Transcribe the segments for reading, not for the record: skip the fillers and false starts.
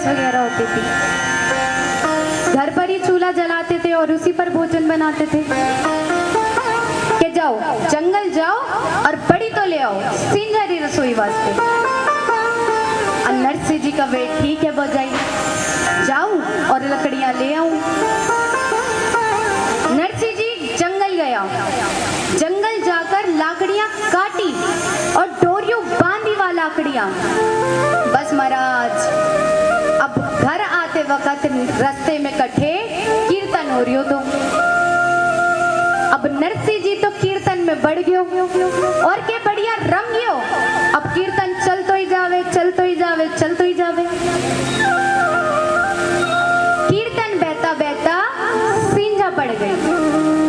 Gas वगैरह होती थी, घर पर ही चूल्हा जलाते थे और उसी पर भोजन बनाते थे कि जाओ जंगल जाओ और बड़ी तो ले आओ सिंजारी रसोई वास्ते। और नरसिंह जी का वेट ठीक है भौजाई, जाऊं और लकड़ियां ले आऊं। नरसिंह जी जंगल गया, जंगल जाकर लाकड़ियां काटी और डोरियों बांधी वा लाकड़ियां। बस महाराज अब घर आते वक्त रास्ते में कट्ठे कीर्तन हो रही हो तो अब नरसिंह जी तो कीर्तन में बढ़ गयो और के बढ़िया रंग गयो। अब कीर्तन चलतो ही जावे, चलतो ही जावे, चलतो ही जावे। कीर्तन बहता बहता सींझा पड़ गई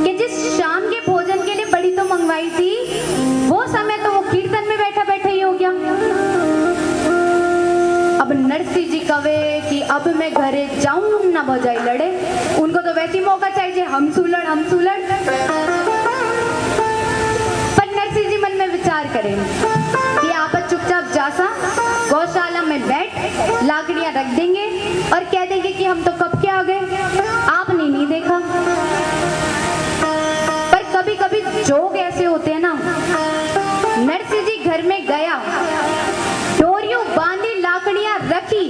कि जिस शाम के भोजन के लिए बड़ी तो मंगवाई थी वो समय तो वो कीर्तन में बैठा बैठा ही हो गया। अब नरसिंह जी कहे कि अब मैं घरे जाऊं ना भौजाई लड़े, उनको तो वैसी मौका चाहिए हम सुलड़ हम सुलड़। पर नरसिंह जी मन में विचार करें कि आप चुपचाप जासा गौशाला में बैठ लाकड़ियां रख देंगे और कह देंगे कि हम तो कब के आ गए, आपने नहीं देखा। पर कभी कभी जोग ऐसे होते हैं ना। नरसिंह जी घर में गया, डोरियों बांधी लाकड़ियां रखी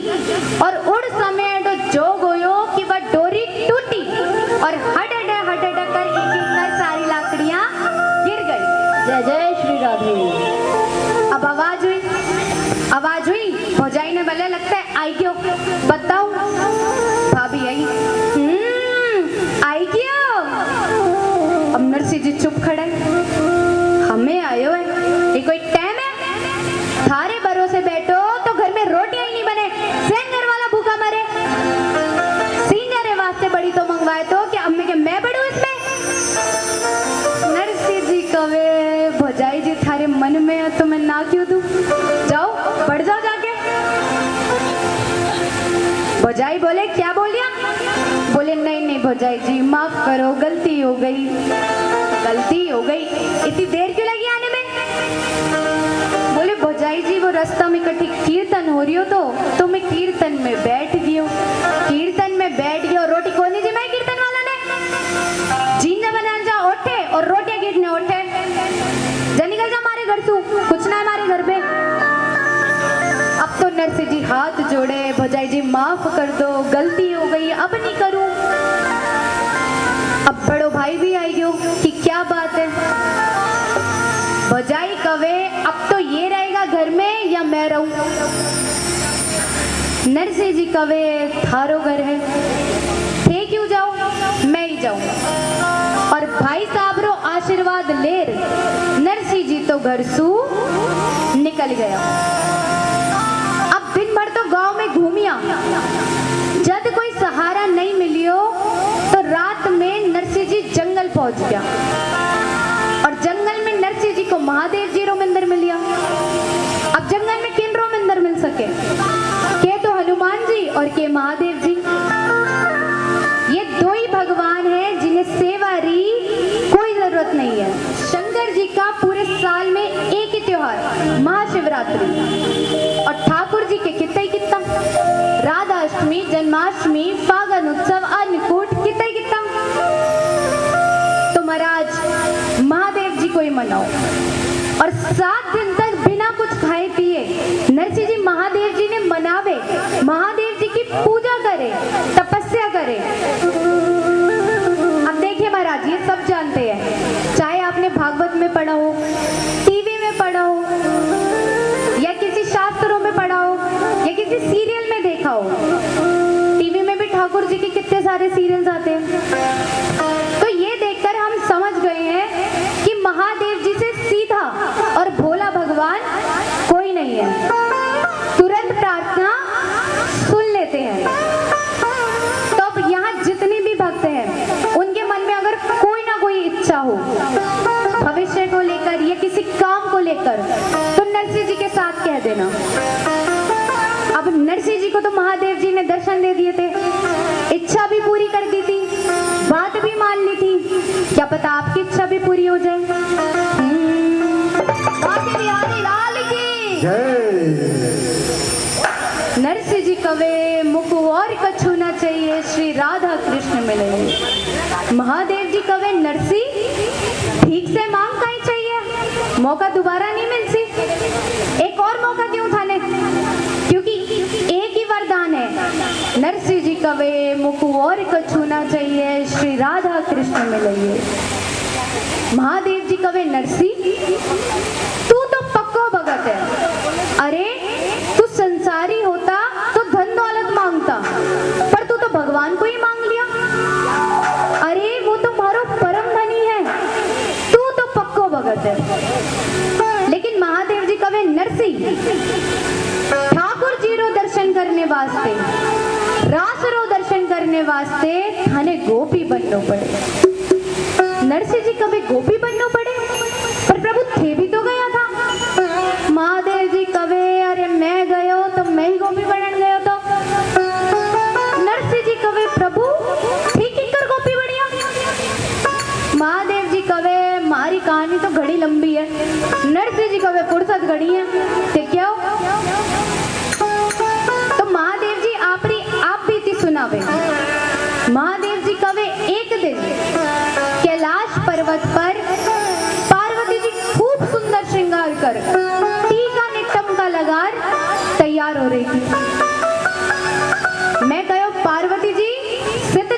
और उड़ समय तो जोग होयो कि वह डोरी टूटी और हट कर एक एक कर सारी लाकड़ियां गिर गई। जय जय श्री राधे। अब आवाज हुई भौजाई ने बोले लगता है आई क्यों बताओ। भाभी आई, आई क्यों। अब नरसिंह जी चुप खड़े, हमें आयो है ये कोई टाइम है, थारे भरोसे बैठो तो घर में रोटियां ही नहीं बने, स्वयं घर वाला भूखा मरे। सिंगारे वास्ते बड़ी तो मंगवाए तो क्या अम्मी के मैं बड़ू इसमें। नरसिंह जी कहे भौजाई जी थारे मन में है तो मैं ना क्यों दूं, जाओ बढ़ जाओ जाके। भौजाई बोले क्या बोलिया, बोले नहीं नहीं भौजाई जी माफ करो गलती हो गई, गलती हो गई। इतनी देर क्यों लगी आने में। बोले भौजाई जी वो रास्ता में इकट्ठी कीर्तन हो रही हो तो मैं कीर्तन में बैठ गई हूँ, कीर्तन में बैठ गई और रोटी कोनी जी मैं कीर्तन वाला ने जीना बना जा उठे और रोटियां गिरने उठे जा निकल जा हमारे घर तू, कुछ ना है हमारे घर पे। अब तो नरसिंह जी हाथ जोड़े भौजाई जी माफ कर दो गलती हो गई अब नहीं करूं। अब बड़ो भाई भी आई गयो कि क्या बात है। भौजाई कवे अब तो ये रहेगा घर में या मैं रहूं। नरसिंह जी कवे थारो घर है, थे क्यों जाओ मैं ही जाऊं। और भाई साहब रो आशीर्वाद लेर नरसिंह जी तो घर सू निकल गया। अब दिन भर तो गांव में घूमिया, जब कोई सहारा नहीं मिलियो तो रात में नरसिंह जी जंगल पहुंच गया और जंगल में नरसिंह जी को महादेव जी रो मंदिर मिल गया। अब जंगल में किन रो मंदिर मिल सके, के तो हनुमान जी और के महादेव जी। ये दो ही भगवान हैं जिन्हें सेवा री कोई जरूरत नहीं है। शंकर जी का पूरे साल में एक ही त्योहार महाशिवरात्रि और ठाकुर जी के कितना ही कितना, राधा अष्टमी, जन्माष्टमी, फागन उत्सव, अन्नकूट कितना ही कितना। तो महाराज महादेव जी को ही मनाओ और 7 दिन तक बिना कुछ खाए पिए नरसिंह जी महादेव जी ने मनावे, महादेव जी की पूजा करे, तपस्या करे। अब देखिए महाराज ये सब जानते हैं, चाहे आपने भागवत में पढ़ा हो, टीवी में पढ़ा हो या किसी शास्त्रों में पढ़ा हो या किसी सीरियल में देखा हो। टीवी में भी ठाकुर जी के कितने सारे सीरियल्स आते हैं। तो ये देखकर हम समझ गए हैं कि महादेव जी से सीधा और भोला भगवान कोई नहीं है, तुरंत प्रार्थना सुन लेते हैं। तो अब यहाँ जितने भी भक्त हैं उनके मन में अगर कोई ना कोई इच्छा हो भविष्य को लेकर या किसी काम को लेकर तो नरसिंह जी के साथ कह देना। अब नरसिंह जी को तो महादेव जी ने दर्शन दे दिए थे, इच्छा भी पूरी कर दी थी, बात भी मान ली थी, क्या पता आपकी इच्छा भी पूरी हो जाए। लाल की जय। नरसिंह जी कवे मुख श्री राधा कृष्ण मिले। महादेव जी कवे नरसी ठीक से मांग कहीं चाहिए, मौका दोबारा नहीं मिल सी। एक और मौका क्यों थाने, क्योंकि एक ही वरदान है। नरसी जी कवे मुकु और छूना चाहिए, श्री राधा कृष्ण मिले। महादेव जी कवे नरसी तू तो पक्को भगत है। अरे तू संसारी होता तो धन दौलत मांगता, पर तू तो भगवान को ही मांग लिया। अरे वो तो मारो परम धनी है, तू तो पक्को भगत है। लेकिन महादेव जी कवे नरसी ठाकुर जी रो दर्शन करने वास्ते, रास रो दर्शन करने वास्ते थाने गोपी बनना पड़े। नरसिंह जी कभी गोपी बनना पड़े, पर प्रभु थे भी तो गया था। महादेव जी कवे अरे मैं गयो तो मैं ही गोपी बनन गयो तो। नरसिंह जी कवे प्रभु ठीक ही कर गोपी बढ़िया। महादेव जी कवे मारी कहानी तो घड़ी लंबी है, नरसिंह जी कवे फुर्सत घड़ी है ते क्या तो महादेव जी आप बीती सुनावे। महादेव जी कवे एक दिन कैलाश पर्वत पर पार्वती जी खूब सुंदर श्रृंगार कर टीका निटम का लगार तैयार हो रही थी। मैं कहो पार्वती जी सित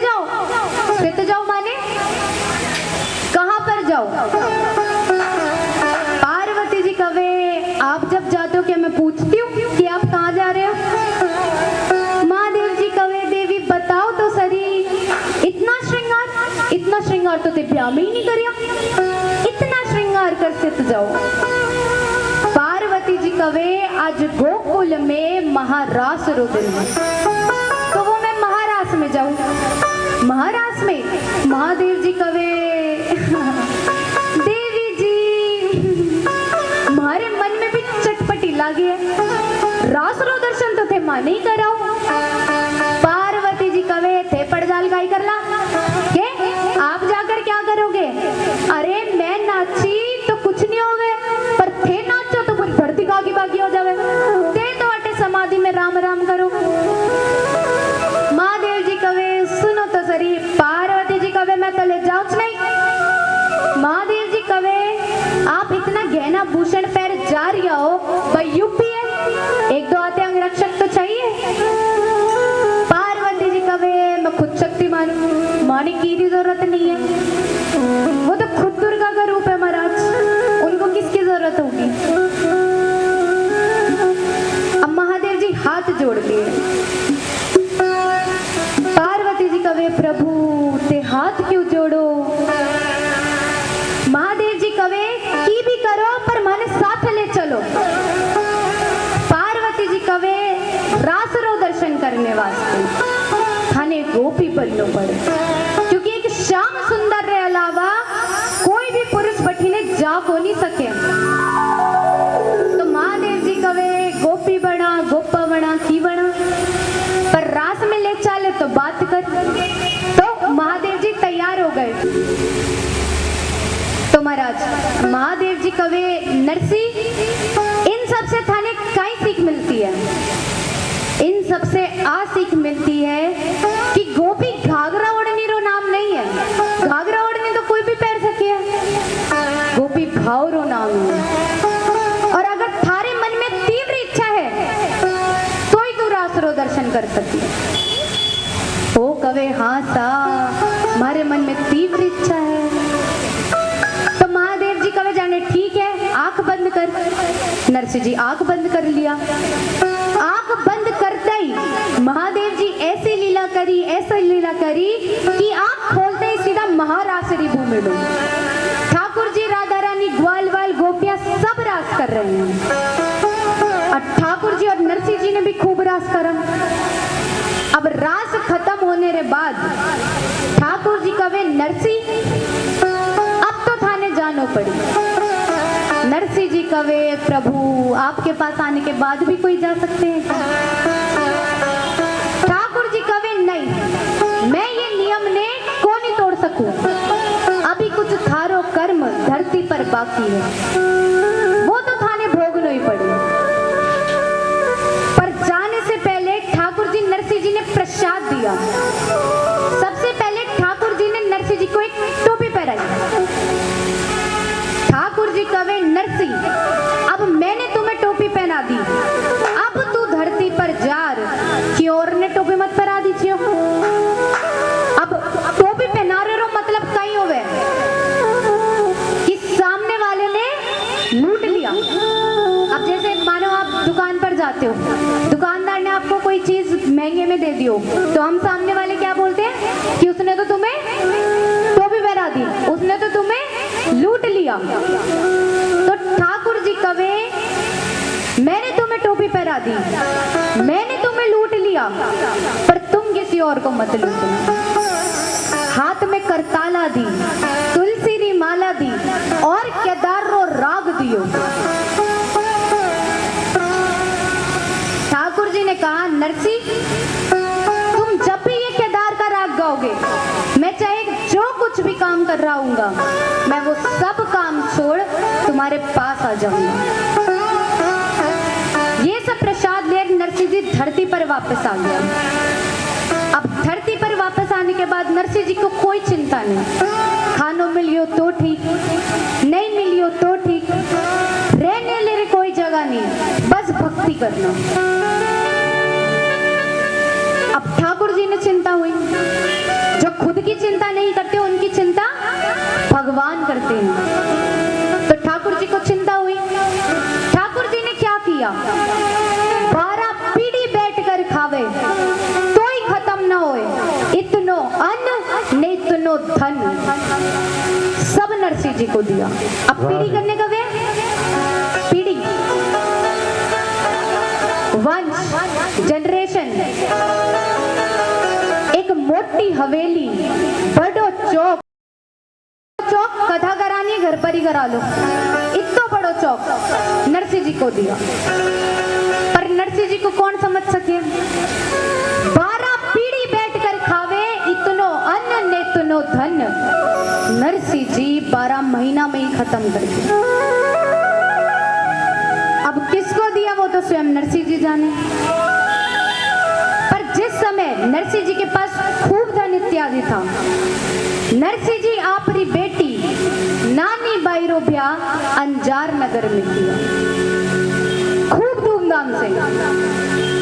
जाओ माने कहां पर जाओ। पार्वती जी कवे आप जब जाते हो क्या मैं पूछती हूँ कि आप कहाँ जा रहे हो। महादेव जी कवे देवी बताओ तो सही, इतना श्रृंगार तो ते ब्याह में ही नहीं करिया, इतना श्रृंगार कर सित जाओ। पार्वती जी कवे आज गोकुल में महारास रो दिन है, तो वो मैं महारास में जाऊं। महारास में महादेव जी कवे देवी जी हमारे मन में भी चटपटी लागी है, रास रो दर्शन तो थे मां नहीं कराओ। पार्वती जी कवे थे पड़जाल गाई करला के आप जाकर क्या करोगे। अरे मैं नाची तो कुछ नहीं होगे, पर थे नाचो तो पूरी धरती बागी बागी हो जावे। ते तो अटे समाधि में राम राम करो। महादेव जी कवे सुनो तो सरी। पार्वती जी कवे मैं तले जाऊच नहीं। महादेव जी कवे आप इतना गहना भूषण पैर जा रही हो, भाई यूपी है, एक दो आते अंगरक्षक तो चाहिए। पार्वती जी कवे मैं खुद शक्तिमान हूं, माने की जरूरत नहीं है, वो तो खुद दुर्गा का रूप है महाराज, उनको किसकी जरूरत होगी। अब महादेव जी हाथ जोड़ लिए। पार्वती जी कवे प्रभु ते हाथ क्यों जोड़ो। महादेव जी कवे की भी करो पर माने साथ ले चलो। पार्वती जी कवे रास रो दर्शन करने वास्ते थाने गोपी बनना पड़े, क्योंकि एक श्याम सुंदर रे अलावा कोई भी पुरुष बठीने जा को नहीं सके। तो महादेव जी कवे गोपी बना गोपा बना की बना, पर रास में ले चले तो बात कर। तो महादेव जी तैयार हो गए। तो महाराज महादेव जी कवे नरसी इन सबसे थाने कई सीख मिलती है। इन सबसे आ सीख मिलती है कि गोपी घाघरा ओढ़नी रो नाम नहीं है। घाघरा ओढ़नी तो कोई भी पहन सके है, गोपी भाव रो नाम है। और अगर थारे मन में तीव्र इच्छा है तो ही तू रास रो दर्शन कर सकती है। ओ कवे हाँ सा हमारे मन में तीव्र इच्छा है। तो महादेव जी कवे जाने ठीक है आंख बंद कर। नरसिंह जी आंख बंद कर लिया। आंख बंद करते ही महादेव जी ऐसी लीला करी कि आंख खोलते ही सीधा महारासरी भूमि में ठाकुर जी राधा रानी ग्वाल वाल गोपियां सब रास कर रहे हैं। और ठाकुर जी और नरसिंह जी ने भी खूब रास करा। अब रास खत्म होने के बाद ठाकुर जी कवे नरसिंह अब तो थाने जानो पड़ी। नरसिंह जी कवे प्रभु आपके पास आने के बाद भी कोई जा सकते हैं। ठाकुर जी कवे नहीं, मैं ये नियम ने को नहीं तोड़ सकूं, अभी कुछ थारो कर्म धरती पर बाकी है, वो तो थाने भोगना ही पड़े। पर जाने से पहले ठाकुर जी नरसिंह जी ने प्रसाद दिया। सबसे पहले ठाकुर जी ने नरसिंह जी को एक टोपी पहनाई। ठाकुर जी कहे नरसिंह, अब मैंने तुम्हें टोपी पहना दी, अब तू धरती पर जार कि और ने टोपी मत पहना दीजिए। अब टोपी पहना रहे हो मतलब कहीं होवे कि सामने वाले ने लूट लिया। अब जैसे मानो आप दुकान पर जाते हो, दुकानदार ने आपको कोई चीज महंगे में दे दी हो, तो हम सामने वाले क्या बोलते हैं कि उसने तो तुम्हें टोपी पहना दी, उसने तो तुम्हें लूट लिया। तो ठाकुर जी कहे मैंने तुम्हें टोपी पहना दी, मैंने तुम्हें लूट लिया, पर तुम किसी और को मत लूटना। हाथ में करताला दी, तुलसी री माला दी और केदार रो राग दियो। ठाकुर जी ने कहा नरसिंह, तुम जब भी ये केदार का राग गाओगे, मैं चाहे जो कुछ भी काम कर रहा हूँगा, मैं वो सब काम छोड़ तुम्हारे पास आ जाऊंगा। ये सब प्रसाद ले नरसिंह जी धरती पर वापस आ गया। अब धरती पर वापस आने के बाद नरसिंह जी को कोई चिंता नहीं, खानो मिलियो तो ठीक, नहीं मिलियो तो ठीक, रहने ले कोई जगह नहीं, बस भक्ति करना। अब ठाकुर जी ने चिंता हुई, जो खुद की चिंता नहीं करते उनकी चिंता भगवान करते हैं। तो ठाकुर जी को चिंता हुई। ठाकुर जी ने क्या किया, 12 पीढ़ी बैठ कर खावे तो ही खत्म न होए, इतनो अन्न ने इतनो धन, सब नरसिंह जी को दिया। अब पीढ़ी करने का वे पीढ़ी, वंश, जनरेशन, एक मोटी हवेली, बड़ो चौक, चौक कथा करानी घर पर ही करा लो, इतना बड़ो चौक नरसिंह जी को दिया। पर नरसिंह जी को कौन समझ सके, 12 पीढ़ी बैठकर खावे इतनो अन्न ने इतनो धन, नरसिंह जी 12 महीना में ही खत्म कर दिया। अब किसको दिया वो तो स्वयं नरसिंह जी जाने। पर जिस समय नरसिंह जी के पास खूब धन इत्यादि था, नरसिंह जी आपरी बेटी नानी बाई रो ब्याह अंजार नगर में किया, खूब धूमधाम से।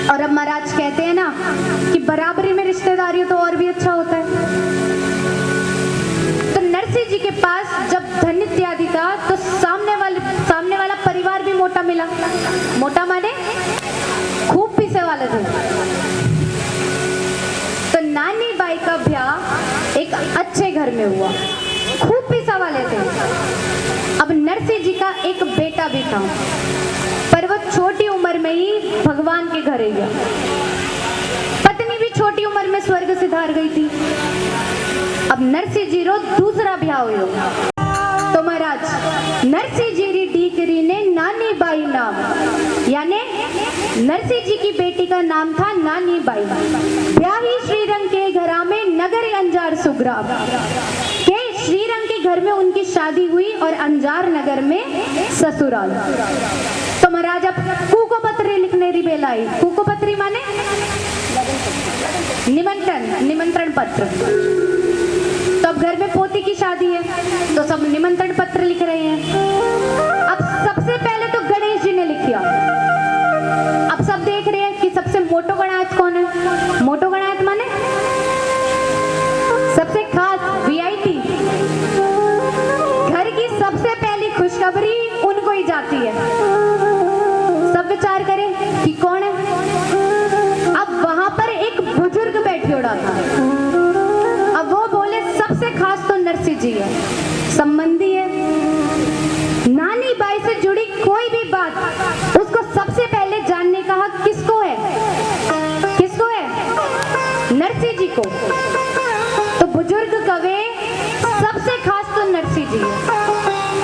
और अब महाराज कहते हैं ना कि बराबरी में रिश्तेदारी हो तो और भी अच्छा होता है। तो नरसिंह जी के पास जब धन इत्यादि था तो सामने वाला परिवार भी मोटा मिला। मोटा माने खूब पैसे वाले थे। तो नानी बाई का ब्याह एक अच्छे घर में हुआ, खूब पैसा वाले थे। अब नरसिंह जी का एक बेटा भी था, पर वो छोटी उम्र में ही भगवान के घर गया। पत्नी भी छोटी उम्र में स्वर्ग सिधार गई थी। अब नरसिंह जी रो दूसरा ब्याह हुआ। तो महाराज नरसिंह जी री डीकरी ने नानी बाई नाम, यानी नरसिंह जी की बेटी का नाम था नानी बाई। ब्याही श्रीरंग के घरा में नगर अंजार सुग्राम के श्रीरंग के घर में उनकी शादी हुई और अंजार नगर में ससुराल। तो महाराज अब कुको पत्री लिखने री बेला आई। कुको पत्री माने निमंत्रण पत्र। तो अब घर में पोती की शादी है तो सब निमंत्रण पत्र लिख रहे हैं। अब सबसे पहले तो गणेश जी ने लिखिया। अब सब देख रहे हैं कि सबसे मोटो गणायत कौन है। मोटो गणायत माने सबसे खास वीआईपी, घर की सबसे पहली खुशखबरी उनको ही जाती है। सब विचार करें कि कौन है। अब वहां पर एक बुजुर्ग बैठे उड़ा था। अब वो बोले सबसे खास तो नरसिंह जी है, संबंधी है। नानी बाई से जुड़ी कोई भी बात उसको सबसे पहले जानने का हक किसको है? किसको है? नरसिंह जी को। तो बुजुर्ग कवे सबसे खास तो नरसिंह जी है।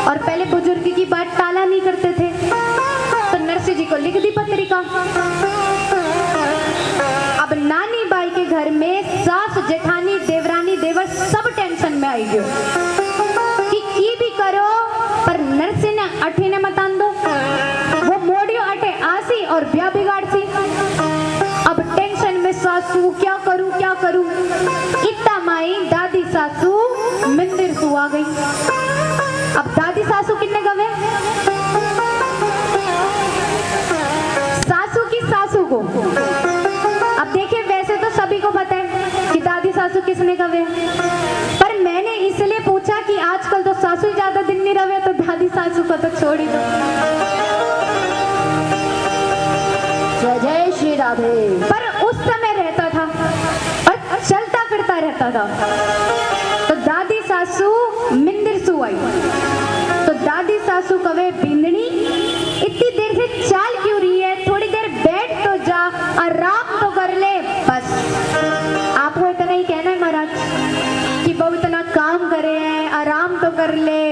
और पहले बुजुर्ग की बात टाला नहीं करते थे। तो नरसिंह जी को लिख दी पत्रिका। अब नानी बाई के घर में सास जेठानी देवरानी देवर सब टेंशन में आई गयो कि की भी करो पर नरसिंह ने अठी ने मतान दो। वो मोड़ियो अटे आसी और ब्याह बिगाड़ सी। अब टेंशन में सासू क्या इतना माई दादी सासू मंदिर सु आ गई। अब दादी सासू किन्ने गवे, सासू की सासू को। अब देखिए वैसे तो सभी को पता है कि दादी सासू किसने गवे, पर मैंने इसलिए पूछा कि आजकल तो सासू ही ज्यादा दिन नहीं रहे, तो दादी सासू को तो छोड़ ही दो। जय जय श्री राधे। पर उस समय रहता था और चलता फिरता रहता था। तो दादी सासू मंदिर सु आई, तो दादी सासू कवे बिंदनी इतनी देर से चाल क्यों रही है, थोड़ी देर बैठ तो जा, आराम तो कर ले। बस आपको इतना ही कहना है महाराज कि बहू इतना काम करे है, आराम तो कर ले,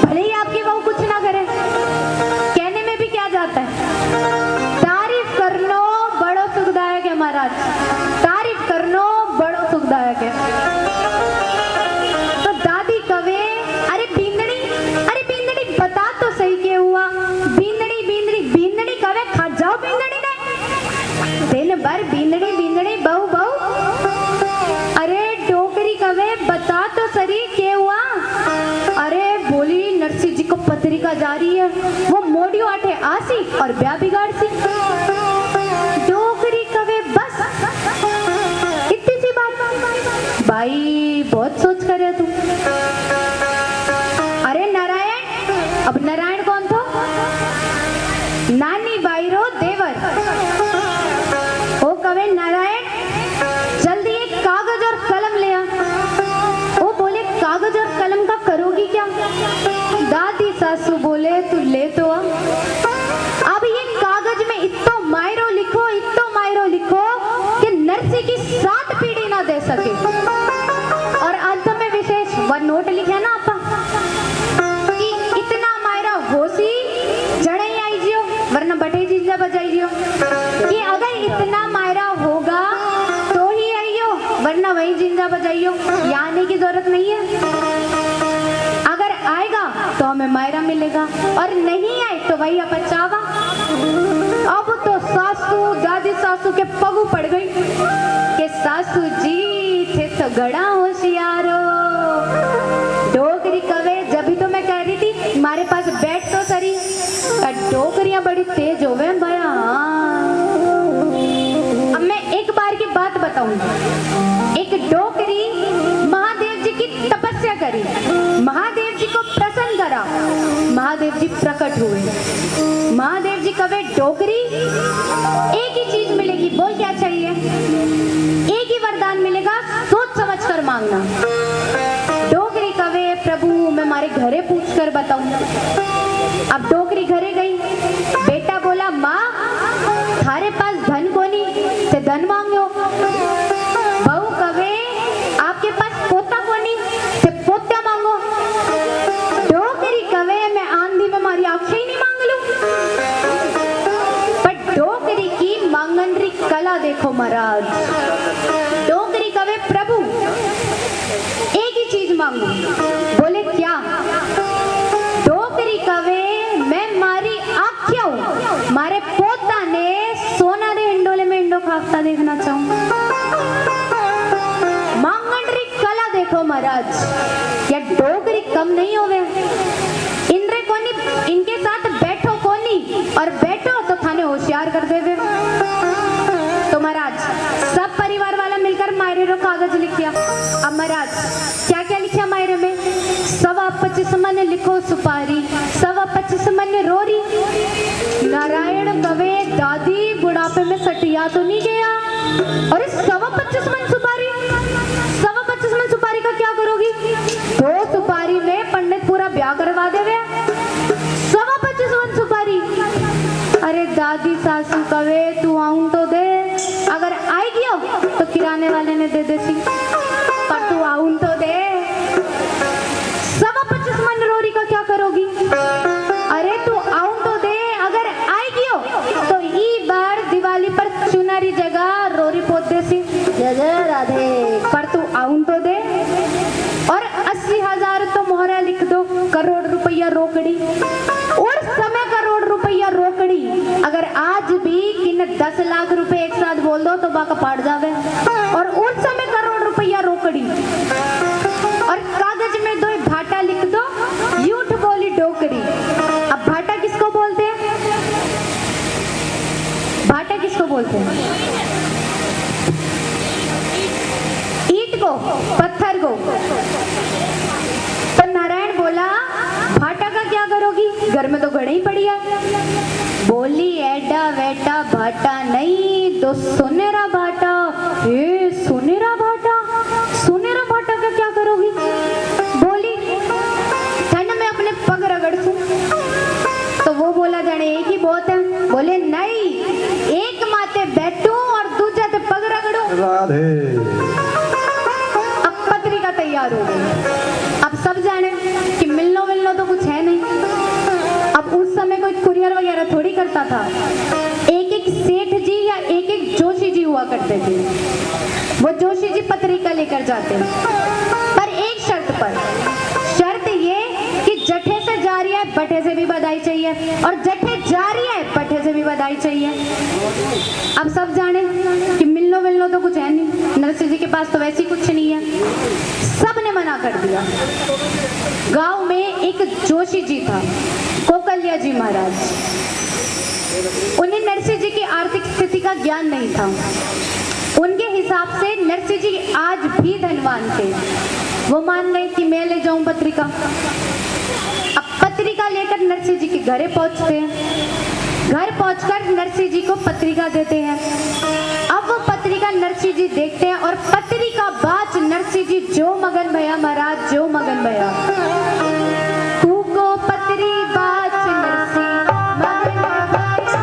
भले ही आपकी बहू कुछ ना करे। कहने में भी क्या जाता है, तारीफ करनो बड़ो सुखदायक है महाराज, तारीफ करनो बड़ो सुखदायक है। तो दादी कवे अरे बिंदनी बता तो सही क्या हुआ। बिंदनी कवे खा जाओ बिंदनी ने दिन भर बिंदनी बहू बहू। अरे डोकरी कवे बता तो सही क्या हुआ। अरे बोली नरसिंह जी को पत्रिका जा रही है, वो मोडियो आठे आसी और ब्याह बिगाड़ सी। डोकरी कवे बस इतनी सी बात, भाई बहुत सोच कर है तू। अरे नारायण, अब नारायण कौन था, नानी बाईरो देवर। ओ कवे नारायण जल्दी एक कागज और कलम ले आ। ओ बोले कागज और कलम का करोगी क्या। दादी सासू बोले तू ले तो आ। अब ये कागज में इतो मायरो लिखो कि नरसी की 7 पीढ़ी ना दे सके। और अंत में विशेष वन नोट लिखे ना आपा कि इतना मायरा होसी जड़ई आई जियो वरना बटे जीजा बजाई जियो, कि अगर इतना मायरा होगा तो ही आइयो वरना वही जिंजा बजाइयो, यहाँ आने की जरूरत नहीं है। अगर आएगा तो हमें मायरा मिलेगा और नहीं आए तो वही अपचावा। अब तो सासू दादी सासू के पगू पड़ गई कि सासू जी थे तो गड़ा होशियारो। डोकरी कवे जब भी तो मैं कह रही थी हमारे पास बैठ तो सरी, डोकरियां बड़ी तेज हो गए भैया। अब मैं एक बार की बात बताऊंगी। एक डोकरी महादेव जी की तपस्या करी, महादेव जी को प्रसन्न करा, महादेव जी प्रकट हुए। महादेव जी कवे डोकरी एक ही चीज मिलेगी, बोल क्या चाहिए, एक ही वरदान मिलेगा, सोच समझ कर मांगना। डोकरी कवे प्रभु मैं मारे घरे पूछ कर बताऊं। अब डोकरी घरे गई, बेटा बोला माँ थारे पास धन कोनी ते धन मांगो। बहू कवे आपके पास पोता कोनी ते पोता मांगो। डोकरी कवे मैं आंधी में मारी आंखें ही नहीं मांग लूं। पर डोकरी की मांगनरी कला देखो महाराज। डोकरी कवे प्रभु एक ही चीज मांगू। बोले क्या। डोकरी कवे मैं मारी आंखों मारे पोता ने सोना रे इंडोले में इंडो खाफ्ता देखना चाहूं। मांगनरी कला देखो महाराज, या डोकरी कम नहीं होवे। इंद्रे कोनी इनके साथ बैठो कोनी और बैठो तो थाने होशियार कर देवे। तो महाराज सब परिवार वाला मिलकर मायरे रो कागज लिखिया। अब महाराज क्या क्या लिखिया मायरे में, 25 मन लिखो सुपारी, 25 मन रोरी। नारायण कवे दादी बुढ़ापे में सटिया तो नहीं गया। अरे 25 मन सुपारी, 25 मन सुपारी का क्या करोगी। 2 सुपारी में पंडित पूरा ब्याह करवा देवे। 25 मन सुपारी। अरे दादी सासू कवे तू आऊं तो दे, अगर आएगी तो किराने वाले ने दे देसी, पर तू आऊं तो दे। 25 मन रोरी का क्या करोगी। अरे तू आऊं तो दे, अगर आएगी तो ई बार दिवाली पर चुनारी जगह रोरी पोत देसी। जय जय राधे। पर तू आऊं तो दे। और 80,000 तो मोहरा लिख दो, करोड़ रुपया रोकड़ी। और समय करोड़ रुपया रोकड़ी, अगर आज भी किन 10 लाख रुपए एक साथ बोल दो तो बाका पाट जावे। और उस समय करोड़ रुपया डोकड़ी, और कागज में दो भाटा लिख दो, यूठ बोली डोकरी। अब भाटा किसको बोलते हैं? भाटा किसको बोलते हैं? ईंट को, पत्थर को। तो नारायण बोला भाटा का क्या करोगी, घर में तो घड़े ही पड़ी है। बोली एडा वेटा भाटा नहीं तो सुनेरा भाटा। ए सुनेरा भाटा, सुनेरा भाटा का क्या करोगी? बोली ठंड में अपने पग रगड़ दूं। तो वो बोला जाने एक ही बहुत है। बोले नहीं, एक माथे बैठूं और दूसरे से पग रगड़ूं। राधे। अब पत्रिका तैयार हो गई। अब सब जाने कि मिलनो मिलनो तो कुछ है नहीं। अब उस समय कोई कुरियर वगैरह थोड़ी करता था। एक एक सेठ जी या एक एक जोशी जी हुआ करते थे। वो जोशी जी पत्रिका लेकर जाते, पर एक शर्त पर। शर्त ये कि जठे से जा रही है बठे से भी बधाई चाहिए, और जठे जा रही है बठे से भी बधाई चाहिए। अब सब जाने कि मिलनो मिलनो तो कुछ है नहीं, नरसिंह जी के पास तो वैसी कुछ नहीं है। सबने मना कर दिया। गांव में एक जोशी जी था, कोकल्या जी महाराज। उन्हें नरसिंह जी की आर्थिक स्थिति का ज्ञान नहीं था। उनके हिसाब से नरसिंह जी आज भी धनवान थे। वो मान गए कि मैं ले जाऊं पत्रिका। अब पत्रिका लेकर नरसिंह जी के घरे पहुंचते हैं। घर पहुंचकर नरसिंह जी को पत्रिका देते हैं। अब वो पत्रिका नरसिंह जी देखते हैं, और पत्रिका बाच नरसिंह जी जो मगन भया महाराज, जो मगन भया। पत्री बाच नरसिंह मगन भया,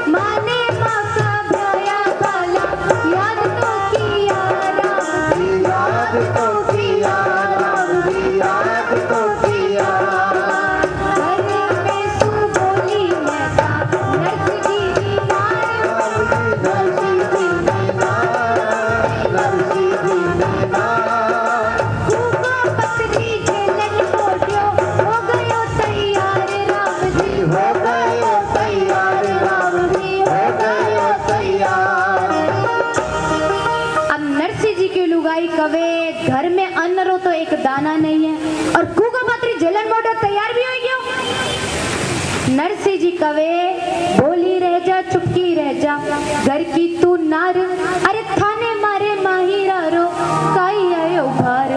माने माका भया भला, याद तो किया राम, याद तो किया राम, याद तो किया। घर में सु बोली मैसा नरसिंह जी बीमार, नरसिंह जी बीमार, नरसिंह जी बीमार। खूब पत्री झेलन पोट्यो, हो गयो तैयार राम जी, हो गयो तैयार राम जी, हो गयो तैयार। अब नरसिंह जी की लुगाई कवे घर में अन्न रो तो एक दाना नहीं है, और खूब पत्री झेलन पोट्यो तैयार भी हो गयो। नरसिंह जी कवे बोली रह जा, चुपकी रह जा, घर की तू नार, अरे थाने मारे माहिरा रो काई आयो भार।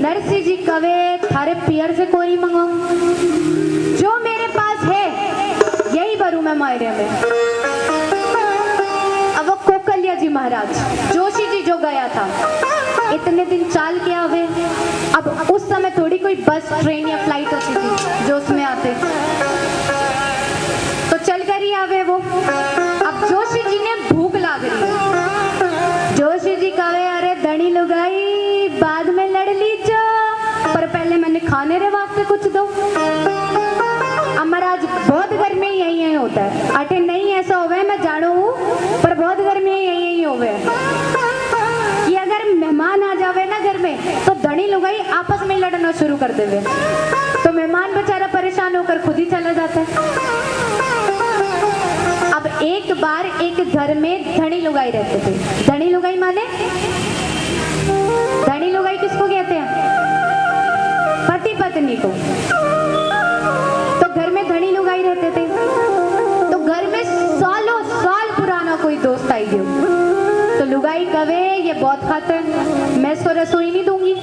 नरसिंह जी कवे थारे पियर से कोई मंगाऊं, जो मेरे पास है यही भरूं मैं मायरे में। अब वो कोकल्या जी महाराज, जोशी जी जो गया था, इतने दिन चाल के आवे। अब उस समय थोड़ी कोई बस ट्रेन या फ्लाइट होती थी जो उसमें आते, तो चल कर ही आवे वो। अब जोशी जी ने भूख लाग रही। जोशी जी कहे अरे धनी लुगाई बाद में लड़ लीजो, पर पहले मैंने खाने रे वास्ते कुछ दो। महाराज बहुत घर में यही होता है। अटे नहीं ऐसा होवे मैं जानू हूँ, पर बहुत घर में यही होवे कि अगर मेहमान आ जावे ना घर में, तो धनी लुगाई आपस में लड़ना शुरू कर देवे, तो मेहमान बेचारा परेशान होकर खुद ही चला जाता है। अब एक बार एक घर में धनी लुगाई रहते थे। धनी लुगाई माने, धनी लुगाई किसको कहते हैं? पति पत्नी को। तो घर में धनी लुगाई रहते थे, तो घर में सालों साल पुराना कोई दोस्त आई गयो। तो लुगाई कवे ये बहुत खाता है, मैं इसको रसोई नहीं दूंगी।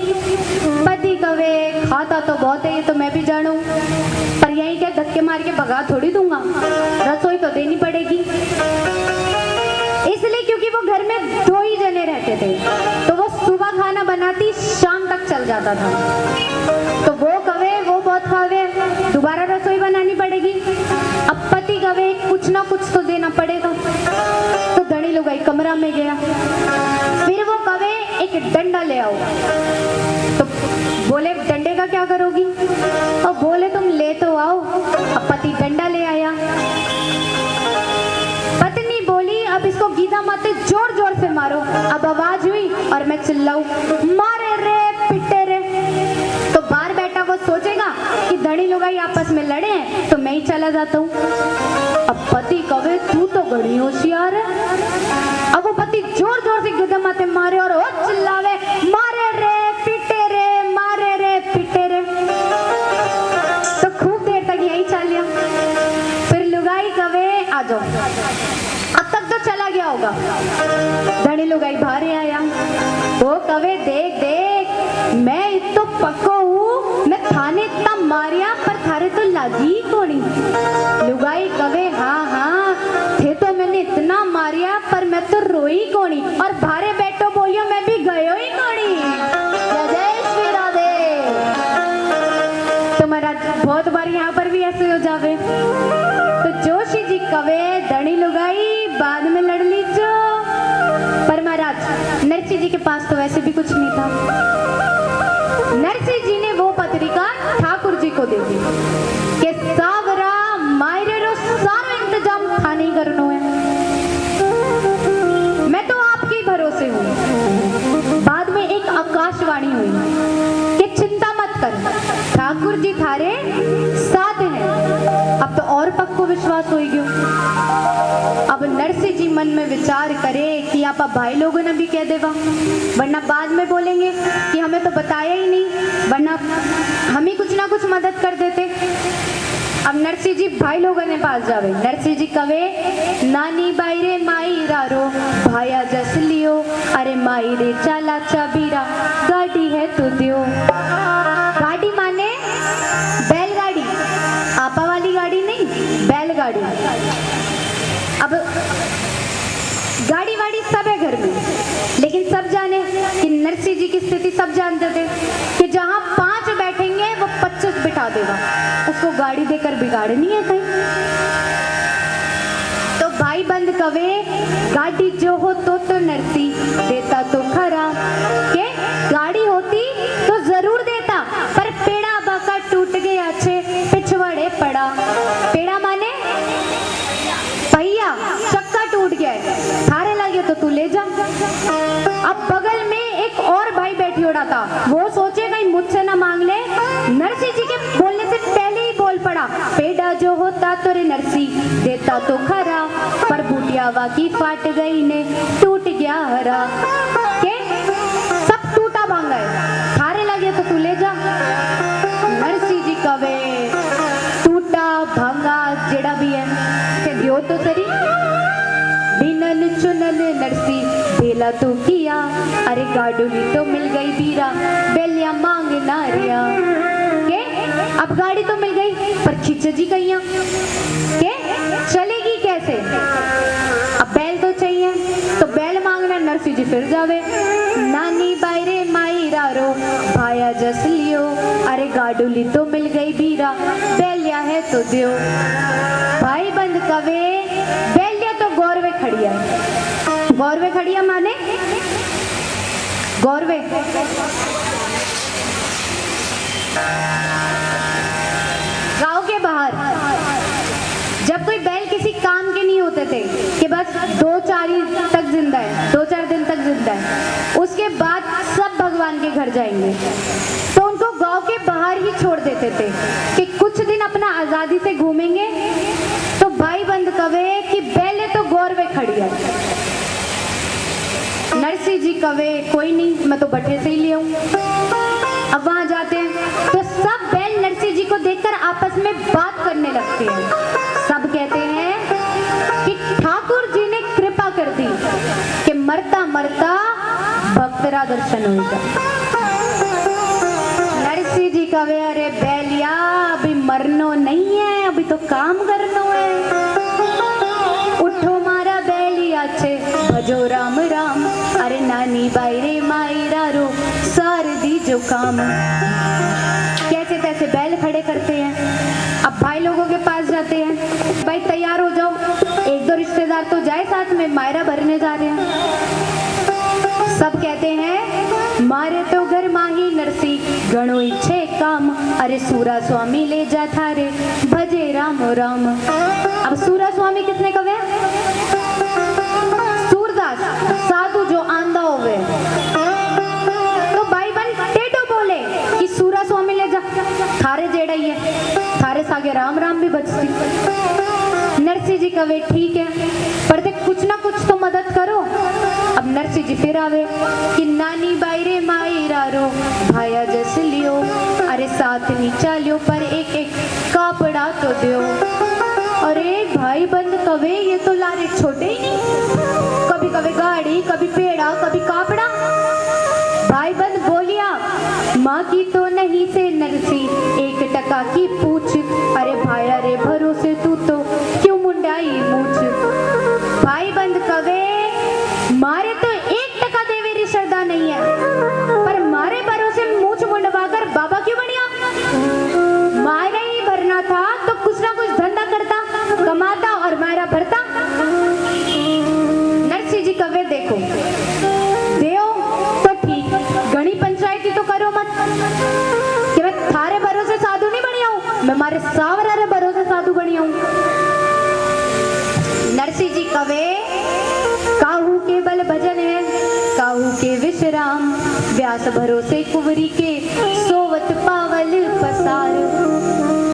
पति कवे खाता तो बहुत है, ये तो मैं भी जानू, पर यही क्या धक्के मार के भगा थोड़ी दूंगा, रसोई तो देनी पड़ेगी। इसलिए क्योंकि वो घर में दो ही जने रहते थे, तो वो सुबह खाना बनाती शाम तक चल जाता था। तो वो कवे वो बहुत खावे, दोबारा रसोई बनानी पड़ेगी। अब पति कवे कुछ ना कुछ तो देना पड़ेगा। तो धनी लुगाई कमरा में गया, फिर वो कवे एक डंडा ले आओ। तो बोले डंडे का क्या करोगी? और बोले तुम ले तो आओ। अब पति डंडा ले आया। पत्नी बोली अब इसको गीता माते जोर जोर से मारो। अब आवाज हुई और मैं चिल्लाऊं मारे रे पिटे रे। तो बाहर बैठा वो सोचेगा कि धनी लुगाई आपस में लड़े हैं, तो मैं ही चला चला जाता हूँ। अब पति कवे तू तो बड़ी होशियार है। अब वो पति जोर जोर से गदम आते मारे और वो चिल्लावे मारे रे पीटे रे मारे रे पीटे रे। तो खूब देर तक यही चलिया। फिर लुगाई कवे आ जाओ, अब तक तो चला गया होगा। धनी लुगाई बाहर आया, वो कवे देख देख मैं तो पक्को हूँ, मैं थाने इतना मारिया पर थारे तो लागी कोनी। लुगाई कवे हाँ हाँ थे तो मैंने इतना मारिया पर मैं तो रोई कोनी और भारे बैठो बोलियो मैं भी गयो ही कोनी। जय जय श्री राधे। तो महाराज बहुत बार यहाँ पर भी ऐसे हो जावे। तो जोशी जी कवे धनी लुगाई बाद में लड़ लीजो। पर महाराज नरसिंह जी के पास तो वैसे भी कुछ नहीं था। नरसिंह जी ने वो पत्रिका ठाकुर जी को दे दी कि सावरा मायरे रो सारा इंतजाम थाने करनो है, मैं तो आपके भरोसे हूँ। बाद में एक आकाशवाणी हुई कि चिंता मत कर, ठाकुर जी थारे साथ हैं। अब तो और पक्को विश्वास हो गयो। अब नरसिंह जी मन में विचार करे कि आप भाई लोगों ने भी कह देवा, वरना बाद में बोलेंगे कि हमें तो बताया ही नहीं, वरना हम ही कुछ ना कुछ मदद कर देते। अब नरसिंह जी भाई लोगों ने पास जावे। नरसिंह जी कवे नानी बाई रे माई रारो भाया जस लियो, अरे माई रे चाला चाबीरा गाड़ी है तो दियो। गाड़ी माने बैलगाड़ी, आपा वाली गाड़ी नहीं, बैलगाड़ी। अब गाड़ी वाड़ी सब है घर में, लेकिन सब जाने कि नरसिंह जी की स्थिति सब जानते थे कि जहां 5 बैठेंगे वो 25 बिठा देगा, उसको गाड़ी देकर बिगाड़नी है कहीं। तो भाई बंद कवे गाड़ी जो हो तो नरसी देता तो खरा, के गाड़ी होती तो जरूर देता, पर पेड़ा बाका टूट गया छे पिछवाड़े पड़ा। पेड़ा माने पहिया, चक्का टूट गया है, थारे लगे तो तू ले जा। अब बगल में एक और भाई बैठी उड़ा था, वो सोचे कहीं मुझसे ना मांग ले। नरसिंह जी के बोलने से पहले ही बोल पड़ा पेड़ा जो होता तो रे नरसी देता तो खरा, पर बूटिया वाकी फाट गई ने टूट गया हरा। के सब टूटा भांगा है, थारे लगे तो तू ले जा। नरसिंह जी कवे टूटा भांगा जेड़ा भी है ते दियो तो सरी। बिनल चुनल नरसी बेला तो किया, अरे गाडुली तो मिल गई बीरा बेलिया मांग नारिया। के अब गाड़ी तो मिल गई पर खिच जी कहिया के चलेगी कैसे? अब बैल तो चाहिए, तो बैल मांगना। नरसिंह जी फिर जावे नानी बायरे माई रारो भाया जस लियो, अरे गाडुली तो मिल गई बीरा बेलिया है तो दियो। भाई बंद कवे बेलिया तो गौरवे खड़िया है। गौरवे खड़िया माने गौरवे गांव के बाहर जब कोई बैल किसी काम के नहीं होते थे कि बस 2-4 तक जिंदा है, 2-4 दिन तक जिंदा है, उसके बाद सब भगवान के घर जाएंगे, तो उनको गांव के बाहर ही छोड़ देते थे कि कुछ दिन अपना आजादी से घूमेंगे। तो भाई बंद कवे कि बैले तो गौरवे खड़ी है। नरसिंह जी कवे कोई नहीं, मैं तो बट्टे से ही ले आऊं। अब वहां जाते हैं तो सब बैल नरसिंह जी को देखकर आपस में बात करने लगते हैं। सब कहते हैं कि ठाकुर जी ने कृपा कर दी कि मरता मरता भक्तरा दर्शन होगा। नरसिंह जी कवे अरे बैलिया अभी मरनो नहीं है, अभी तो काम करनो है। उठो मारा बैलिया छे भजो राम राम, अरे नानी बाई रे माई रारो सार दी जो काम। कैसे तैसे बैल खड़े करते हैं। अब भाई लोगों के पास जाते हैं, भाई तैयार हो जाओ, 1-2 रिश्तेदार तो जाए साथ में, मायरा भरने जा रहे हैं। सब कहते हैं मारे तो घर माही नरसी गणो इच्छे काम, अरे सूरा स्वामी ले जा थारे भजे राम राम। अब सूरा स्वामी किसने कवे? सूरदास साधु जो आंधा होवे। तो भाई बन टेढ़ो बोले कि सूरा स्वामी ले जा थारे जेड़ा ही है, थारे सागे राम राम राम भी बचती। नरसिंह जी कहे ठीक है, पर देख कुछ ना कुछ तो मदद करो। अब नरसिंह जी फिर आवे कि नानी बायरे मायरा रो भाया जस लियो, अरे साथ नहीं चालियो पर एक एक कापड़ा तो दियो। अरे भाई बंद कवे ये तो लारे छोटे ही नहीं, कभी कभी गाड़ी, कभी पेड़ा, कभी कापड़ा। भाई बंद बोलिया माँ की तो नहीं से नरसी 1 टका की पूछ, अरे भाया रे भरोसे तू तो क्यों मुंडाई मूछ। भाई बंद कवे मारे तो 1 टका देवे री श्रद्धा नहीं है, पर मारे भरोसे मूछ मुंडवा कर बाबा क्यों बनिया। मारा ही भरना था तो कुछ ना कुछ धंधा करता, कमाता और मारा भरता। नरसिंह जी कवे देखो देव तो ठीक, घनी पंचायती तो करो मत कि मैं थारे भरोसे साधु नहीं बनी हूं, मैं मारे सावरा रे भरोसे साधु बनी हूं। नरसिंह जी कवे काहू के बल भजन है, काहू के विश्राम, व्यास भरोसे कुंवरी के सोवत पावल पसार।